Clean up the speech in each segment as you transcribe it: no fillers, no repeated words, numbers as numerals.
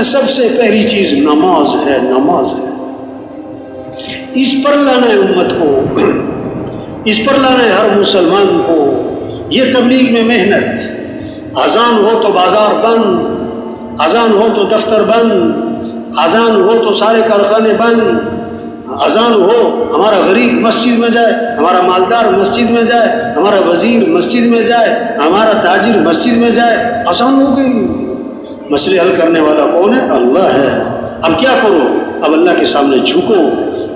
سب سے پہلی چیز نماز ہے، نماز ہے۔ اس پر لانا ہے امت کو، اس پر لانا ہے ہر مسلمان کو۔ یہ تبلیغ میں محنت، اذان ہو تو بازار بند، اذان ہو تو دفتر بند، اذان ہو تو سارے کارخانے بند، اذان ہو ہمارا غریب مسجد میں جائے، ہمارا مالدار مسجد میں جائے، ہمارا وزیر مسجد میں جائے، ہمارا تاجر مسجد میں جائے، آسان ہو گئی۔ مسئلے حل کرنے والا کون ہے؟ اللہ ہے۔ اب کیا کرو؟ اب اللہ کے سامنے جھکو،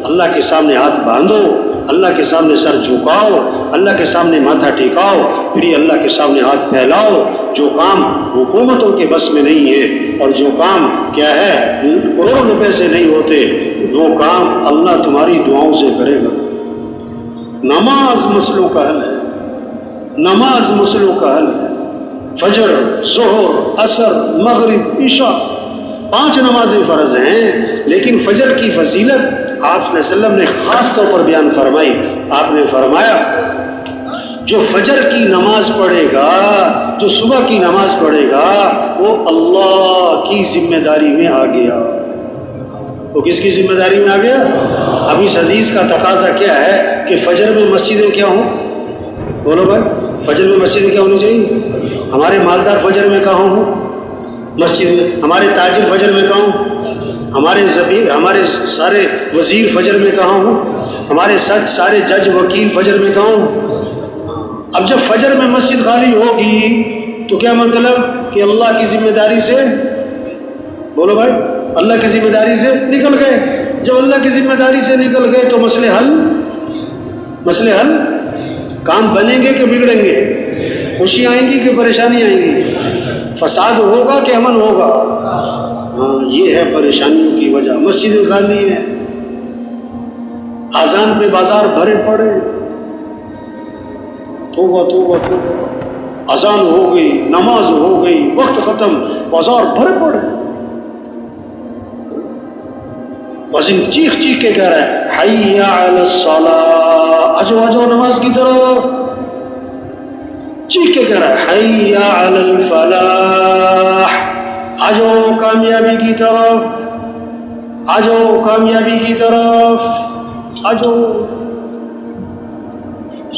اللہ کے سامنے ہاتھ باندھو، اللہ کے سامنے سر جھکاؤ، اللہ کے سامنے ماتھا ٹیکاؤ، پھر یہ اللہ کے سامنے ہاتھ پھیلاؤ۔ جو کام حکومتوں کے بس میں نہیں ہے، اور جو کام کیا ہے کروڑوں روپے سے نہیں ہوتے، وہ کام اللہ تمہاری دعاؤں سے کرے گا۔ نماز مسئلوں کا حل ہے، نماز مسئلوں کا حل ہے۔ فجر، ظہر، عصر، مغرب، عشاء، 5 نمازیں فرض ہیں، لیکن فجر کی فضیلت آپ صلی اللہ علیہ وسلم نے خاص طور پر بیان فرمائی۔ آپ نے فرمایا جو فجر کی نماز پڑھے گا، جو صبح کی نماز پڑھے گا، وہ اللہ کی ذمہ داری میں آ گیا۔ وہ کس کی ذمہ داری میں آ گیا؟ اب اس حدیث کا تقاضا کیا ہے کہ فجر میں مسجدیں کیا ہوں؟ بولو بھائی، فجر میں مسجدیں کیا ہونی چاہیے؟ ہمارے مالدار فجر میں کہاں ہوں؟ مسجد میں۔ ہمارے تاجر فجر میں کہاں ہوں؟ ہمارے سارے وزیر فجر میں کہاں ہوں؟ ہمارے سارے جج وکیل فجر میں کہاں ہوں؟ اب جب فجر میں مسجد خالی ہوگی تو کیا مطلب کہ اللہ کی ذمہ داری سے، بولو بھائی، اللہ کی ذمہ داری سے نکل گئے۔ جب اللہ کی ذمہ داری سے نکل گئے تو مسئلے حل، مسئلے حل۔ کام بنیں گے کہ بگڑیں گے؟ خوشی آئیں گی کہ پریشانی آئیں گی؟ فساد ہوگا کہ امن ہوگا؟ ہاں، یہ ہے پریشانیوں کی وجہ۔ مسجدیں خالی ہیں، اذان پہ بازار بھرے پڑے، توبہ توبہ توبہ، اذان ہو گئی، نماز ہو گئی، وقت ختم، بازار بھرے پڑے۔ وزن چیخ چیخ کے کہہ رہا ہے حی علی الصلاۃ، آجو آجو نماز کی طرف، چیخ کے کہہ رہا ہے حی علی الفلاح، آجو کامیابی کی طرف، آجو کامیابی کی طرف، آجو۔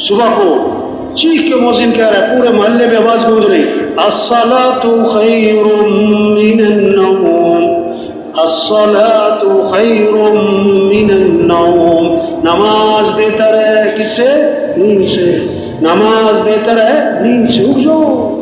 صبح کو چیخ کے مؤذن کہہ رہا ہے، پورے محلے میں آواز گونج رہی، الصلاۃ خیر من النوم، الصلاۃ خیر من النوم، نماز بہتر ہے کس سے؟ نیند سے۔ نماز بہتر ہے نیند سے۔ اٹھ جاؤ،